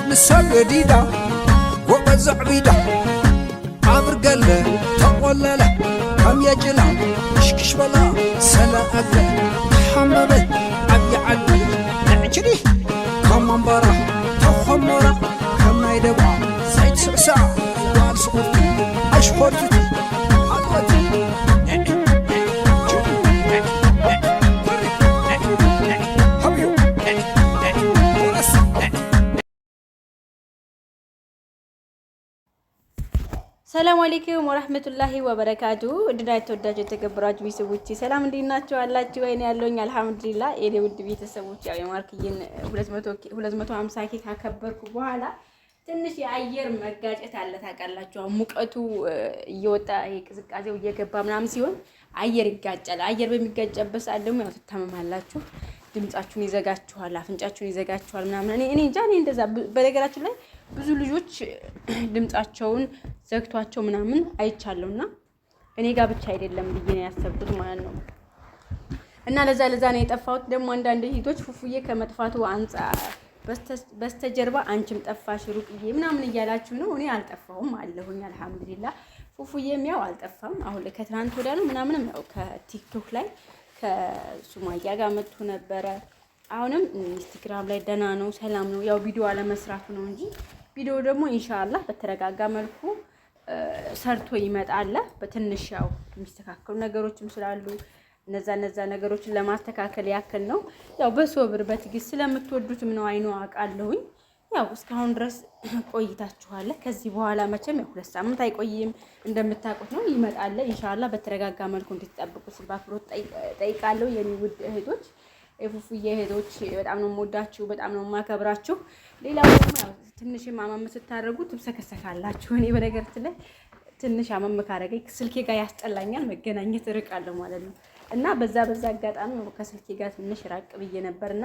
نسجديدا وبزع بيدا عبر قلة تقولله كم يجلا شكش بلا سلا أقل حمبت عبي عبي نعجري كم انبرا تخمرا كم يدبا زيت سعسع والسقوطي أشهر فتي ሰላም አለይኩም ወራህመቱላሂ ወበረካቱ። እንዴት ተወዳጅ የተከበራችሁ ቤተሰቦቼ ሰላም እንዴናችሁ አላችሁ? ወይኔ ያለውኝ አልሐምዱሊላህ። የኔ ውድ ቤተሰቦች ያው የማርክዬን 250 ኬክ ካከበርኩ በኋላ ትንሽ የአየር መጋጨት አለ ታውቃላችሁ። ሙቀቱ እየወጣ ቅዝቃዜው እየገባ ምናምን ሲሆን አየር ይጋጫል። አየር በሚጋጨበት ሰዓት ደግሞ ያው ትታመማላችሁ፣ ድምጻችሁን ይዘጋችኋል፣ አፍንጫችሁን ይዘጋችኋል ምናምን። እኔ እንጃ እኔ እንደዛ በነገራችን ላይ ብዙ ልጆች ድምጻቸውን ዘግቷቸው ምናምን አይቻለውና እኔ ጋር ብቻ አይደለም ብዬ ነው ያሰብኩት ማለት ነው። እና ለዛ ነው የጠፋሁት። ደግሞ አንዳንድ እህቶች ፉፉዬ ከመጥፋቱ አንፃር በስተጀርባ አንቺም ጠፋሽ ሩቅዬ ምናምን እያላችሁ ነው። እኔ አልጠፋሁም አለሁኝ አልሐምዱሊላህ። ፉፉዬም ያው አልጠፋም። አሁን ከትናንት ወዲያ ነው ምናምንም ያው ከቲክቶክ ላይ ከሱማያ ጋር መጥቶ ነበረ። አሁንም ኢንስታግራም ላይ ደህና ነው፣ ሰላም ነው። ያው ቪዲዮ አለመስራቱ ነው እንጂ ቪዲዮ ደግሞ ኢንሻአላህ በተረጋጋ መልኩ ሰርቶ ይመጣል። በትንሽ ያው የሚስተካከሉ ነገሮችም ስላሉ እነዛ ነገሮችን ለማስተካከል ያክል ነው። ያው በሶብር በትዕግስት ስለምትወዱትም ነው አይኑ አውቃለሁኝ። ያው እስካሁን ድረስ ቆይታችኋል። ከዚህ በኋላ መቼም ያው 2 ሳምንት አይቆይም እንደምታውቁት ነው። ይመጣል ኢንሻአላህ። በተረጋጋ መልኩ እንድትጠብቁ ሲል በአክብሮት ጠይቃለሁ። የኔ ውድ እህቶች የፉፉዬ እህቶች በጣም ነው የምወዳችሁ፣ በጣም ነው የማከብራችሁ። ሌላው ደግሞ ያው ትንሽ ማማም ስታደርጉ ትብሰከሰካላችሁ። እኔ በነገራችን ላይ ትንሽ አመም ካደረገኝ ስልኬ ጋር ያስጠላኛል፣ መገናኘት እርቃለሁ ማለት ነው። እና በዛ አጋጣሚ ከስልኬ ጋር ትንሽ ራቅ ብዬ ነበርና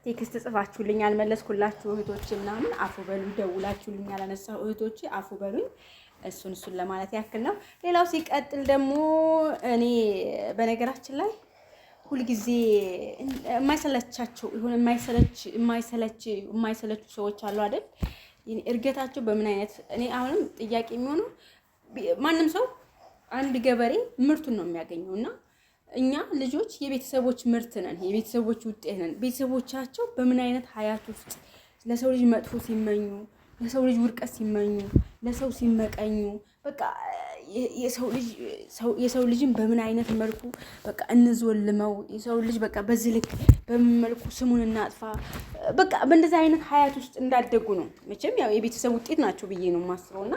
ቴክስት ጽፋችሁልኝ አልመለስኩላችሁ እህቶች ምናምን አፉ በሉኝ። ደውላችሁልኝ ያላነሳሁ እህቶች አፉ በሉኝ። እሱን ለማለት ያክል ነው። ሌላው ሲቀጥል ደግሞ እኔ በነገራችን ላይ ሁልጊዜ የማይሰለቻቸው ይሁን የማይሰለቹ ሰዎች አሉ አይደል? እርገታቸው በምን አይነት እኔ አሁንም ጥያቄ የሚሆነው ማንም ሰው አንድ ገበሬ ምርቱን ነው የሚያገኘው እና እኛ ልጆች የቤተሰቦች ምርት ነን፣ የቤተሰቦች ውጤት ነን። ቤተሰቦቻቸው በምን አይነት ሀያት ውስጥ ለሰው ልጅ መጥፎ ሲመኙ፣ ለሰው ልጅ ውድቀት ሲመኙ፣ ለሰው ሲመቀኙ በቃ የሰው ልጅን በምን አይነት መልኩ በቃ እንዝወልመው፣ የሰው ልጅ በቃ በዚህ ልክ በምን መልኩ ስሙን እናጥፋ፣ በቃ በእንደዚህ አይነት ሀያት ውስጥ እንዳደጉ ነው። መቼም ያው የቤተሰብ ውጤት ናቸው ብዬ ነው የማስበውና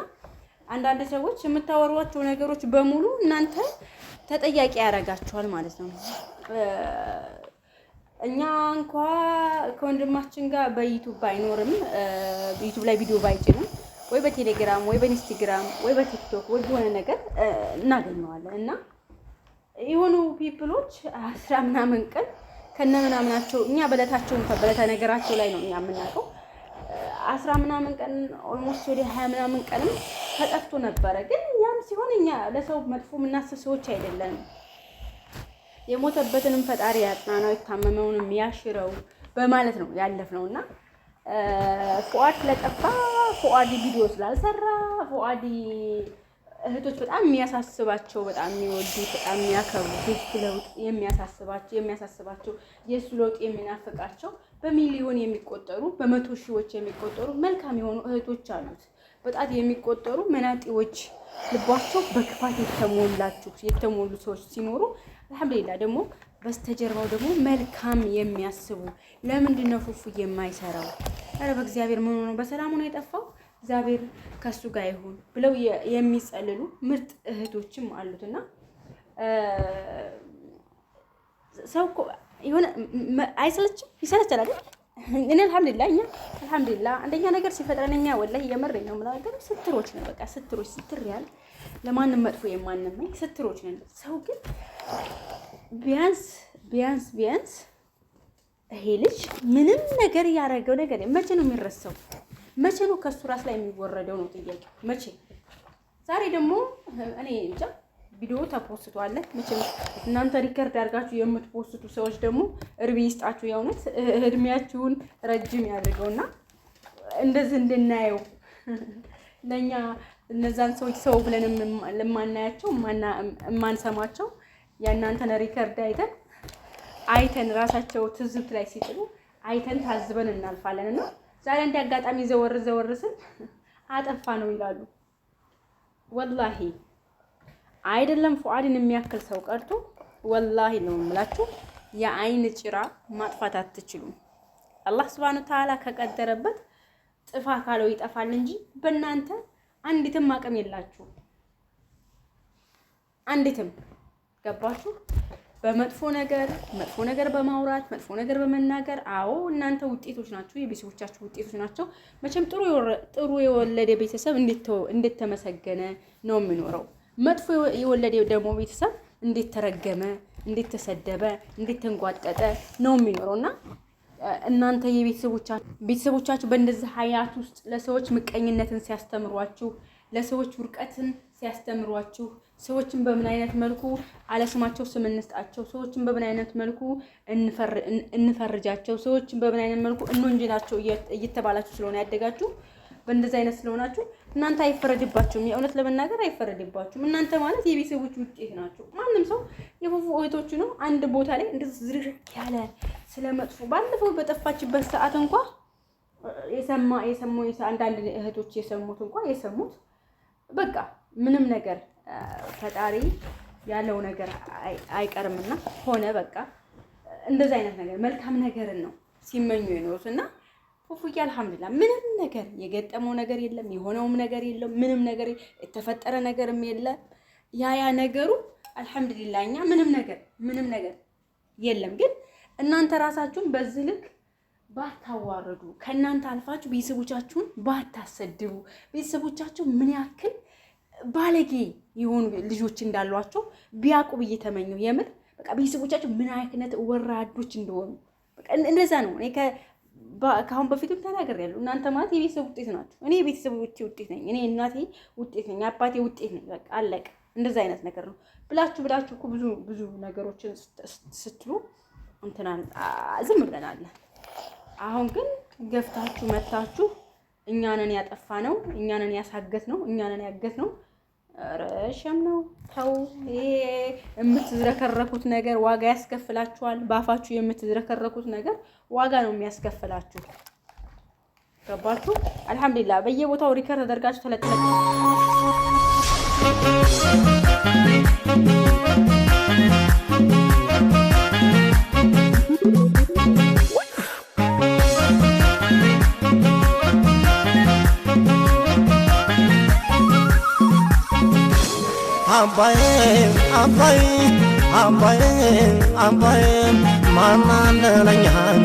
አንዳንድ ሰዎች የምታወሯቸው ነገሮች በሙሉ እናንተ ተጠያቂ ያደርጋችኋል ማለት ነው። እኛ እንኳን ከወንድማችን ጋር በዩቲዩብ ባይኖርም በዩቲዩብ ላይ ቪዲዮ ባይጭንም ወይ በቴሌግራም ወይ በኢንስታግራም ወይ በቲክቶክ ወይ በሆነ ነገር እናገኘዋለን እና የሆኑ ፒፕሎች 10 ምናምን ቀን ከነምናምናቸው እኛ በለታቸውን ከበለታ ነገራቸው ላይ ነው እኛ የምናውቀው 10 ምናምን ቀን ኦልሞስት ወደ 20 ምናምን ቀንም ተጠፍቶ ነበረ። ግን ያም ሲሆን እኛ ለሰው መጥፎ የምናስብ ሰዎች አይደለም። የሞተበትንም ፈጣሪ ያጽናናው፣ የታመመውንም ያሽረው በማለት ነው ያለፍነውና ፉአድ ስለጠፋ ፉአድ ቪዲዮ ስላልሰራ ፉአድ እህቶች በጣም የሚያሳስባቸው፣ በጣም የሚወዱት፣ በጣም የሚያከብሩት ለውጥ የሚያሳስባቸው የሱ ለውጥ የሚናፍቃቸው በሚሊዮን የሚቆጠሩ በመቶ ሺዎች የሚቆጠሩ መልካም የሆኑ እህቶች አሉት። በጣት የሚቆጠሩ መናጢዎች ልባቸው በክፋት የተሞሉ ሰዎች ሲኖሩ አልሐምዱሊላህ ደግሞ በስተጀርባው ደግሞ መልካም የሚያስቡ ለምንድን ነው ፉፉ የማይሰራው? ኧረ በእግዚአብሔር ምን ሆኖ በሰላም ነው የጠፋው? እግዚአብሔር ከሱ ጋር ይሁን ብለው የሚጸልሉ ምርጥ እህቶችም አሉትና ሰው እኮ የሆነ አይሰለችም? ይሰለቻል አይደል? እኔ አልሐምዱሊላህ አንደኛ ነገር ሲፈጥረን እኛ ወላሂ የመረኝ ነው ማለት ስትሮች ነው። በቃ ስትር ያለ ለማንም መጥፎ የማንመኝ ስትሮች ነን። ሰው ግን ቢያንስ ይሄ ልጅ ምንም ነገር ያደረገው ነገር መቼ ነው የሚረሳው? መቼ ነው ከሱ ራስ ላይ የሚወረደው ነው ጥያቄ። መቼ? ዛሬ ደግሞ እኔ እንጃ ቪዲዮ ተፖስቷል። መቼም እናንተ ሪከርድ አድርጋችሁ የምትፖስቱ ሰዎች ደግሞ እርቢ ይስጣችሁ፣ የእውነት እድሜያችሁን ረጅም ያድርገውና እንደዚህ እንድናየው ለኛ እነዛን ሰዎች ሰው ብለን ለማናያቸው ማንሰማቸው የእናንተን ሪከርድ አይተን ራሳቸው ትዝብት ላይ ሲጥሉ አይተን ታዝበን እናልፋለንና ዛሬ እንደ አጋጣሚ ዘወር ስል አጠፋ ነው ይላሉ። ወላሂ አይደለም ፉአድን የሚያክል ሰው ቀርቶ ወላሂ ነው የምላችሁ የአይን ጭራ ማጥፋት አትችሉም። አላህ Subhanahu Ta'ala ከቀደረበት ጥፋ ካለው ይጠፋል እንጂ በእናንተ አንዲትም አቅም የላችሁ። አንዲትም ገባችሁ? በመጥፎ ነገር በማውራት መጥፎ ነገር በመናገር አዎ እናንተ ውጤቶች ናችሁ፣ የቤተሰቦቻችሁ ውጤቶች ናቸው። መቼም ጥሩ የወለደ ቤተሰብ እንዴት ተመሰገነ ነው የሚኖረው። መጥፎ የወለደ ደግሞ ቤተሰብ እንዴት ተረገመ፣ እንዴት ተሰደበ፣ እንዴት ተንጓጠጠ ነው የሚኖረውና እናንተ ቤተሰቦቻችሁ በእንደዚህ ሀያት ውስጥ ለሰዎች ምቀኝነትን ሲያስተምሯችሁ፣ ለሰዎች ውርቀትን ሲያስተምሯችሁ፣ ሰዎችን በምን አይነት መልኩ አለስማቸው ስም እንስጣቸው፣ ሰዎችን በምን አይነት መልኩ እንፈርጃቸው፣ ሰዎችን በምን አይነት መልኩ እንወንጀላቸው እየተባላችሁ ስለሆነ ያደጋችሁ በእንደዚህ አይነት ስለሆናችሁ እናንተ አይፈረድባችሁም። የእውነት ለመናገር አይፈረድባችሁም። እናንተ ማለት የቤተሰቦች ውጤት ናቸው። ማንም ሰው የፉፉ እህቶቹ ነው። አንድ ቦታ ላይ እንደዚህ ዝርክርክ ያለ ስለመጥፎ ባለፈው በጠፋችበት ሰዓት እንኳን የሰሙ አንዳንድ እህቶች የሰሙት በቃ ምንም ነገር ፈጣሪ ያለው ነገር አይቀርምና ሆነ በቃ እንደዚህ አይነት ነገር መልካም ነገርን ነው ሲመኙ የኖሩትና ፉፉዬ አልሐምዱሊላህ ምንም ነገር የገጠመው ነገር የለም፣ የሆነውም ነገር የለም፣ ምንም ነገር የተፈጠረ ነገርም የለም። ያ ነገሩ አልሐምዱሊላህ እኛ ምንም ነገር የለም። ግን እናንተ ራሳችሁን በዚህ ልክ ባታዋርዱ፣ ከእናንተ አልፋችሁ ቤተሰቦቻችሁን ባታሰድቡ፣ ቤተሰቦቻችሁ ምን ያክል ባለጌ የሆኑ ልጆች እንዳሏቸው ቢያውቁ ብዬ ተመኘሁ። የምር በቃ ቤተሰቦቻችሁ ምን አይነት ወራዶች እንደሆኑ በቃ እንደዛ ነው። እኔ ከአሁን በፊትም ተናግሬያለሁ። እናንተ ማለት የቤተሰብ ውጤት ናችሁ። እኔ የቤተሰቦቼ ውጤት ነኝ። እኔ እናቴ ውጤት ነኝ፣ አባቴ ውጤት ነኝ። በቃ አለቀ። እንደዛ አይነት ነገር ነው ብላችሁ እኮ ብዙ ነገሮችን ስትሉ እንትናን ዝም ብለናል። አሁን ግን ገፍታችሁ መታችሁ እኛንን ያጠፋ ነው፣ እኛንን ያሳገት ነው፣ እኛንን ያገት ነው። ረሸም ነው ተው። ይሄ የምትዝረከረኩት ነገር ዋጋ ያስከፍላችኋል። ባፋችሁ የምትዝረከረኩት ነገር ዋጋ ነው የሚያስከፍላችሁ። ገባችሁ? አልሐምዱሊላህ በየቦታው ሪከርድ ተደርጋችሁ ተለጥፈ አባዬ ማናለለኛን